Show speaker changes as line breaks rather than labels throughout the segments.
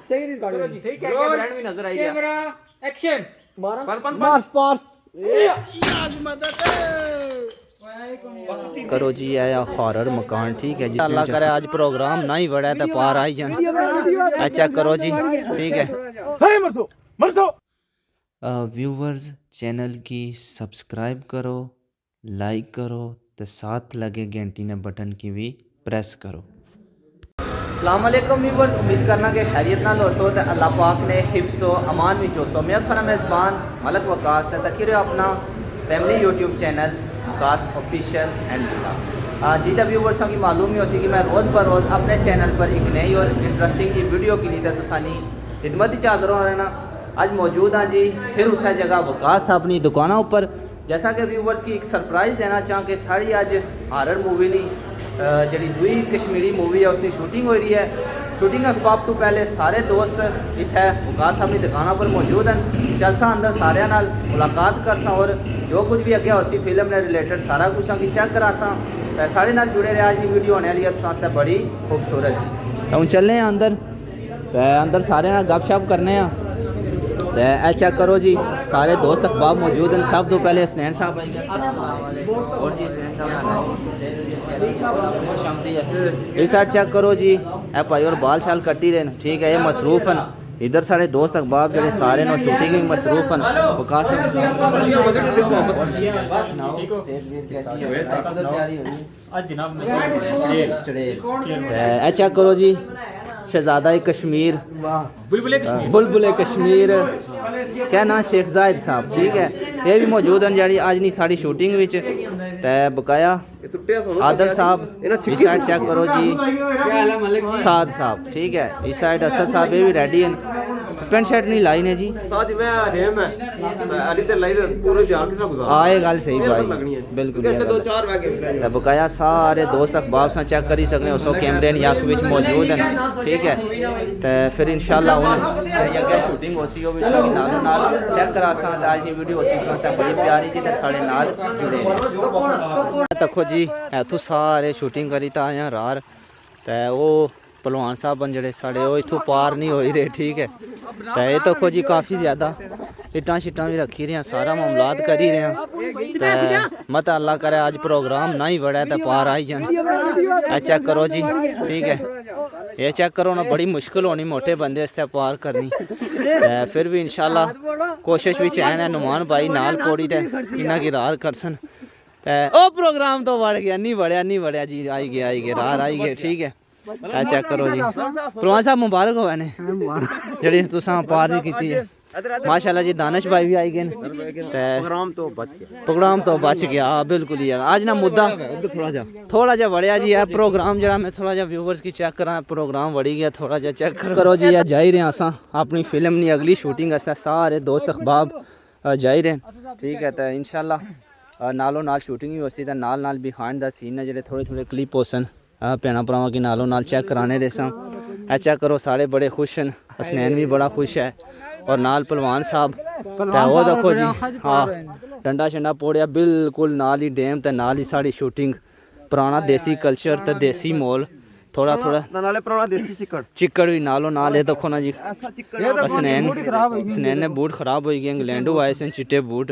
सही नहीं
चलो जी ठीक है ब्रांड भी नजर आई गया
कैमरा एक्शन
पल पल
मार पार
करो जी आया हॉरर मकान ठीक है जी अल्लाह करे आज प्रोग्राम ना ही बड़ा तो पार आई जान चेक करो जी ठीक है व्यूवर्स चैनल की सब्सक्राइब करो लाइक करो तो साथ लगे घंटी ने बटन की भी प्रेस करो। अस्सलाम वालेकुम व्यूवर्स, उम्मीद करना कि खैरियत नाल होसो ते अल्लाह पाक ने हिफ्ज़ो अमान विच होसो। मैं अपना मेज़बान मलक वकास ते तकी रहो अपना family YouTube channel Waqas official and जी दा व्यूवर्स की मालूम ही होसी कि मैं रोज़ ब रोज़ अपने चैनल पर एक नई और इंटरेस्टिंग की वीडियो के लिए तुसानी खिदमत ही हाज़र हो रहना। आज मौजूद हाँ जी फिर उस जगह वकास अपनी दुकानों पर। जैसा कि व्यूवर्स की एक सरप्राइज़ देना चाह कि साड़ी अज हॉरर मूवी नी जी दुई कश्मीरी मूवी है उसकी शूटिंग हो रही है। शूटिंग अखबाब तो पहले सारे दोस्त इतने वकास अपनी दुकानों पर मौजूद हैं। चलसा अंदर सारे नाल मुलाकात कर सा और जो कुछ भी अगे उसी फिल्म ने रिलेटेड सारा कुछ की चेक करा सा साढ़े नाल जुड़े रहे। आज की वीडियो होने वाली है तो बड़ी खूबसूरत जी। तो हम चलने हैं अंदर तो अंदर सारे नाल गपशप करने हैं तो ए चेक करो जी सारे दोस्त अखबाब मौजूद हैं। सब तो पहले हसनैन साहब और जी हसनैन साहब इस साइड चेक करो जी ए भाई और बाल शाल कट्टी रहे ठीक है ये मसरूफ़ हैं। इधर सारे दोस्त अखबाब जो सारे नो शूटिंग में मसरूफ़ हैं। वकास ए चेक करो जी शहजादा कश्मीर बुलबुल कश्मीर क्या नाम शेख जायद साहब ठीक है ये भी मौजूद हैं जी आज नहीं साड़ी शूटिंग विच ते बकाया आदल साहब इस साइड चेक करो जी साद साहब ठीक है इस साइड असद साहब ये भी रेडी हैं। पेंट शर्ट नहीं लाई ने जी आए गल सही भाई बिल्कुल बकाया सारे दोस्त अखबाब से चेक करी सकने उसो कैमरे अख विच मौजूद हैं ठीक है तो फिर इंशाल्लाह अगे शूटिंग होसी हो नालों नाल चेक करा सा आज की वीडियो होसी बड़ी प्यारी जी साढ़े नाल जुड़े देखो जी इतों सारे शूटिंग करी तो आए रार तो वो पहलवान साहब जेडे साढ़े वो इतों पार नहीं हो रहे ठीक है तो ये देखो जी काफ़ी ज़्यादा इट्टां शिट्टां भी रखी रहे हैं सारा मामलात कर ही रहे हैं तो मत अल्लाह करे आज प्रोग्राम ना ही बड़ा तो पार आई जान चेक करो जी ठीक है ये चेक करो ना बड़ी मुश्किल होनी मोटे बंदे इससे पार करनी फिर भी इंशाल्लाह कोशिश भी चैन है नुमान भाई नाल पौड़ी ते इन्ना की रार कर सन ओ प्रोग्राम तो बढ़ गया नहीं बढ़िया जी आई गया रार आई गया ठीक है चेक करो जी परवान साहब मुबारक हो ने जड़ी तुसां पार नहीं की है माशाल्लाह जी। दानिश भाई भी आई गए प्रोग्राम तो बच गया बिल्कुल ही आज ना मुद्दा थोड़ा जा बढ़िया जी है प्रोग्राम जरा मैं थोड़ा जा व्यूवर्स की चेक करा प्रोग्राम बढ़ी गया थोड़ा जा चेक करो जी यार जा ही रहे असा अपनी फिल्म नी अगली शूटिंग आस्ते सारे दोस्त अखबाब जा ही रहे ठीक है तो इंशाल्लाह नालों नाल शूटिंग भी होसी तो नाल बिहाइंड द सीन है जो थोड़े थोड़े क्लिप होसन भैन भरावां की नालों नाल चेक कराने रेसा चेक करो सारे बड़े खुश हैं। हसनैन भी बड़ा खुश है और नाल पहलवान साहब वो देखो जी हाँ डंडा शंडा पोड़िया बिल्कुल नाल ही डैम ते नाल ही साड़ी शूटिंग पुराना देसी कल्चर ते देसी मोल थोड़ा पुराना देसी चिक्कड़ भी नालों नाल है देखो ना जी। हसनैन ने बूट खराब हो गए इंग्लैंडो आए सन चिट्टे बूट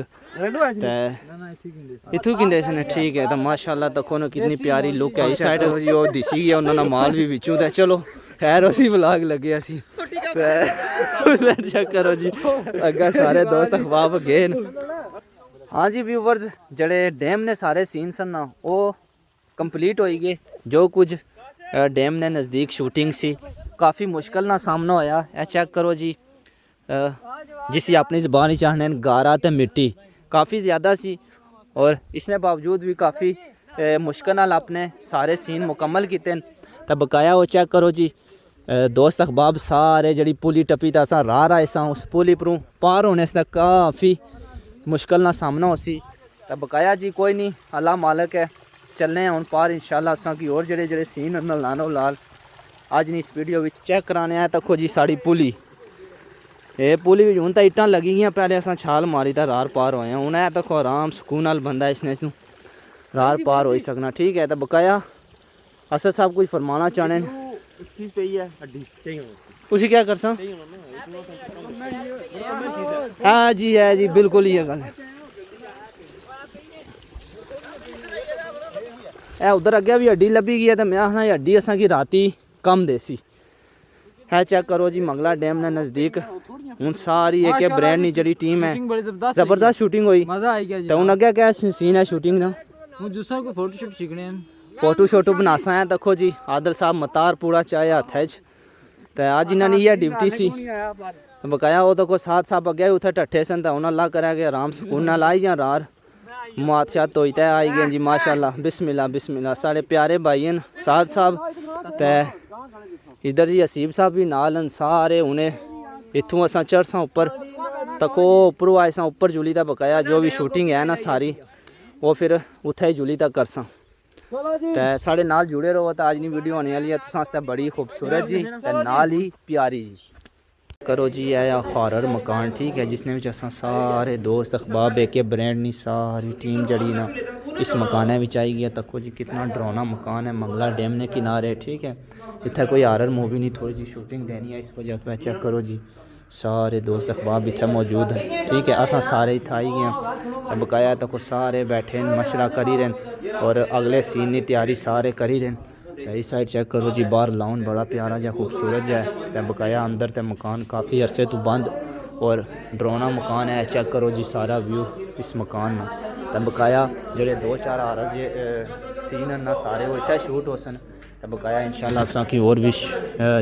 इथू किंदे सन ठीक है तो माशाल्लाह देखो ना कितनी प्यारी लुक है। इस साइड वो दिसी गया उन्होंने माल भी बिचू दा चलो खैर उसी ब्लॉग लगे सी चेक करो जी अगर सारे दोस्त अखबाब गए। हाँ जी व्यूवर्स जड़े डैम ने सारे सीन सन ना वो कंप्लीट हो गए जो कुछ डैम ने नज़दीक शूटिंग सी काफ़ी मुश्किल ना सामना होया। ए चेक करो जी जिसी अपनी ज़बान ही चाहने गारा तो मिट्टी काफ़ी ज़्यादा सी और इसने बावजूद भी काफ़ी मुश्किल नाल अपने सारे सीन मुकम्मल किए तो बकाया वो चेक करो जी दोस्त अखबाब सारे जड़ी पुली टप्पी तो असा राह आए सा उस पुली परों पार होने से काफ़ी मुश्किल ना सामना होसी तो बकाया जी कोई नहीं अल्लाह मालिक है चलने हैं हम पार इंशाल्लाह असा की और जड़े सीन लानो लाल आज नहीं इस वीडियो में चेक कराने आए तको जी साड़ी पुली ये पुली भी हूँ तो इट्टां लगी गई पहले असा छाल मारी तो रार पार होए हूँ ऐ तको आराम सुकून नाल बंदा इसने रार पार हो सकना ठीक है। तो बकाया असद साहब कुछ फरमाना चाहने उसी क्या कर सा हाँ जी है जी बिल्कुल ही गल है उधर अगे भी हड्डी लभी गई है तो मैं आखना हड्डी असांकी राती कम देसी है चेक करो जी मंगला डैम ने नज़दीक हूँ सारी एक ब्रांड नी जी टीम है जबरदस्त शूटिंग हुई
मजा आ गया जी।
तो हूँ अगे क्या सीन है शूटिंग का
हूँ जुस्सा को फोटो शूट सीखने हैं।
फोटो शोटो बनासा है देखो जी आदल साहब मतार पूरा चाहे हथ तो अज इन्होंने ये ड्यूटी सी बकाया वो तो को साथ साहब अगे उथे ठट्ठे सन तो उन्हें अल्लाह करा के आराम सुकून नाल आई या रार मात शात धोई तै आई गए जी माशाल्लाह बिस्मिल्लाह बिस्मिल्लाह साढ़े प्यारे भाई हैं साद साहब ते इधर जी हसीब साहब भी नाल हैं सारे उन्हें इत्थों असां चढ़सा उपर तको उपरों आए सा उपर जुली दा बकाया जो भी शूटिंग है ना सारी वो फिर उत्थे ही जुली तक करसा ते साढ़े नाल जुड़े रहो तो अज नी वीडियो आने वाली है तुसां आस्ते बड़ी खूबसूरत जी ते नाल ही प्यारी जी करो जी आया हॉरर मकान ठीक है जिसने भी असां सारे दोस्त अखबाब एक ब्रांड नी सारी टीम जड़ी ना इस मकान में आई गया तको जी कितना डरावना मकान है मंगला डैम ने किनारे ठीक है इतना कोई हॉरर मूवी नहीं थोड़ी जी शूटिंग देनी है इस वजह पर चेक करो जी सारे दोस्त अखबाब इतने मौजूद हैं ठीक है असा सारे इतना आई गए बकाया तक सारे बैठे मशवरा करी रहे और अगले सीन की तैयारी सारे करी रहे इस साइड चेक करो जी बाहर लाउन बड़ा प्यारा जा खूबसूरत जा है तो बकाया अंदर तो मकान काफ़ी अरसे तो बंद और डरावना मकान है चेक करो जी सारा व्यू इस मकान में तो बकाया जोड़े 2-4 हॉरर जे सीन ना सारे वो इतने शूट हो सन तो बकाया इंशाल्लाह तुसां की और भी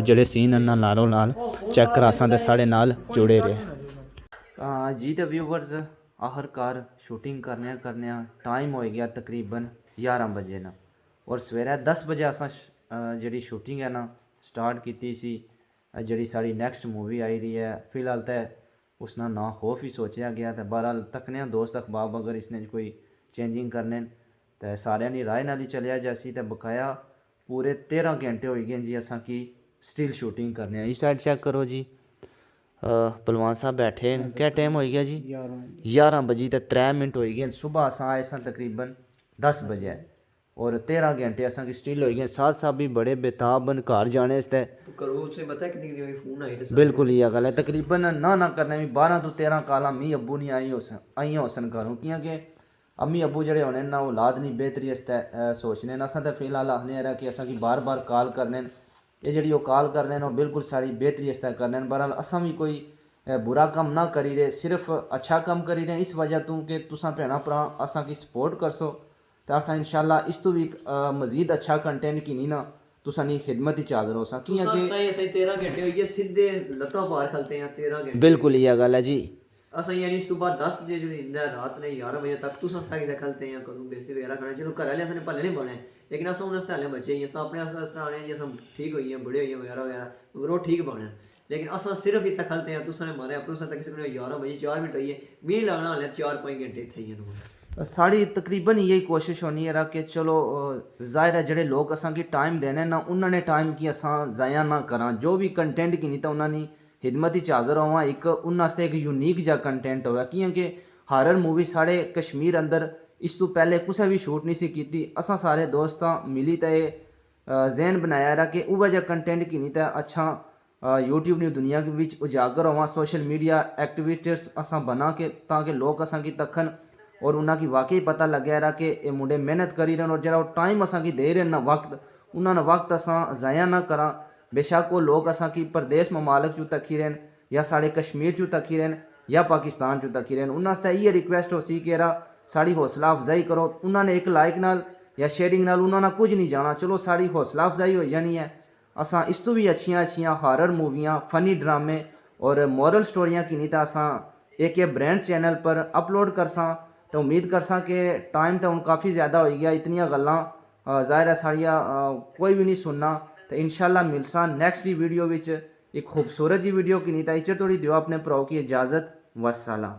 जोड़े सीन ना नालों नाल चेक करासा तो साढ़े नाल जुड़े रहे जी तो व्यूवर्स आखिरकार शूटिंग करने टाइम हो गया तकरीबन 11 बजे ना और सवेरे 10 बजे असां जी शूटिंग है ना स्टार्ट की सी जी साड़ी नैक्सट मूवी आई रही है फिलहाल तो उसना ना खौफ ही सोचा गया तो बहरहाल तकने दोस्त अखबाब अगर इसने कोई चेंजिंग करने तो सारे की राय नाल ही चलिया जैसी तो बकाया पूरे 13 घंटे हो गए जी असा की स्टिल शूटिंग करने इस साइड चेक करो जी पलवान साहब बैठे हैं क्या टाइम हो गया जी 11 बजे तो 3 मिनट हो गए सुबह असा आए सन तकरीबन 10 बजे और 13 घंटे असा की स्टिल हो गए साथ साहब भी बड़े बेताब बन घर जाने बिल्कुल ही गल है तकरीबन ना करने भी 12 तो 13 काला मी अबू नहीं आई हो सन घरों क्योंकि अम्मी अबू जड़े होने ना औलाद नहीं बेहतरी आस्ते सोचने असा तो फिलहाल आखने रहा कि असा की बार बार कॉल करने ये जी कॉल करने वो बिल्कुल सारी बेहतरी आस्ते करने बहरहाल असा भी कोई बुरा काम ना करी रहे सिर्फ अच्छा काम करी रहे इस वजह तो कि तुसा भैन भरा असा की सपोर्ट करसो तो असा इंशाल्लाह इस तो भी मजीद अच्छा कंटेंट की नहीं ना तुसा नी खिदमत ही हाज़र हो सा बिल्कुल ये गल है जी
असा यानी सुबह 10 बजे जो नींद है रात ने 11 बजे तक तुस हस्ता की खलते हैं करूँ बेस्ती वगैरह खाने चलो घर वाले असने भले नहीं बने लेकिन अस उन हस्ते बच्चे ही अस अपने हस्ते आने जी अस ठीक हुई हैं बड़े हुई हैं वगैरह वगैरह मगर वो ठीक बने लेकिन अस सिर्फ इतना खलते हैं तुस मारे अपने हस्ते किसी को 11 बजे 4 मिनट हुई है मी लगना हाले 4-5 घंटे इतने ही
साड़ी तकरीबन यही कोशिश होनी है कि चलो ज़ाहिर है जड़े लोग असा की टाइम देने ना उन्होंने टाइम की असा ज़ाया ना करा जो भी कंटेंट की नहीं तो उन्होंने खिदमत ही हाज़र होवा एक उन्होंने एक यूनीक जा कंटेंट होगा क्योंकि हॉरर मूवी साढ़े कश्मीर अंदर इस तो पहले कुछ भी शूट नहीं सी की असा सारे दोस्त मिली तो जहन बनाया रहा कि वह जहा कंटेंट की नहीं तो अच्छा यूट्यूब ने दुनिया के बीच उजागर होवा सोशल मीडिया एक्टिविटीज़ असा बना के ताकि लोग असा की तखन और उन्होंने वाकई पता लगे रहा कि ये मुंडे मेहनत करी रहे और जरा टाइम असा की दे रहे ना वक्त उन्होंने वक्त असा ज़ाया ना करा बेशक वो लोग असा की प्रदेश ममालक चू तकी रहन या साढ़े कश्मीर चू तकी रहन या पाकिस्तान चू तकी रहन उन्होंने ये रिक्वेस्ट हो सी कि साड़ी हौसला अफजाई करो उन्होंने एक लाइक नाल या शेयरिंग नाल उन्होंने कुछ नहीं जाना चलो साड़ी हौसला अफजाई हो जानी है असा इस तो भी अच्छियाँ हॉरर मूवियाँ फनी ड्रामे और मॉरल स्टोरियाँ की नहीं तो असा एक ब्रांड चैनल पर अपलोड करसा तो उम्मीद करसा कि टाइम तो हूँ काफ़ी ज़्यादा हो गया इतनियाँ गल्लां ज़ाहिर है साड़ियाँ कोई भी नहीं सुनना तो इंशाल्लाह मिलसा नैक्सट वीडियो विच एक खूबसूरत जी वीडियो की नहीं तो इच्चर थोड़ी दियो अपने भ्राओ की इजाज़त वस्सलाम।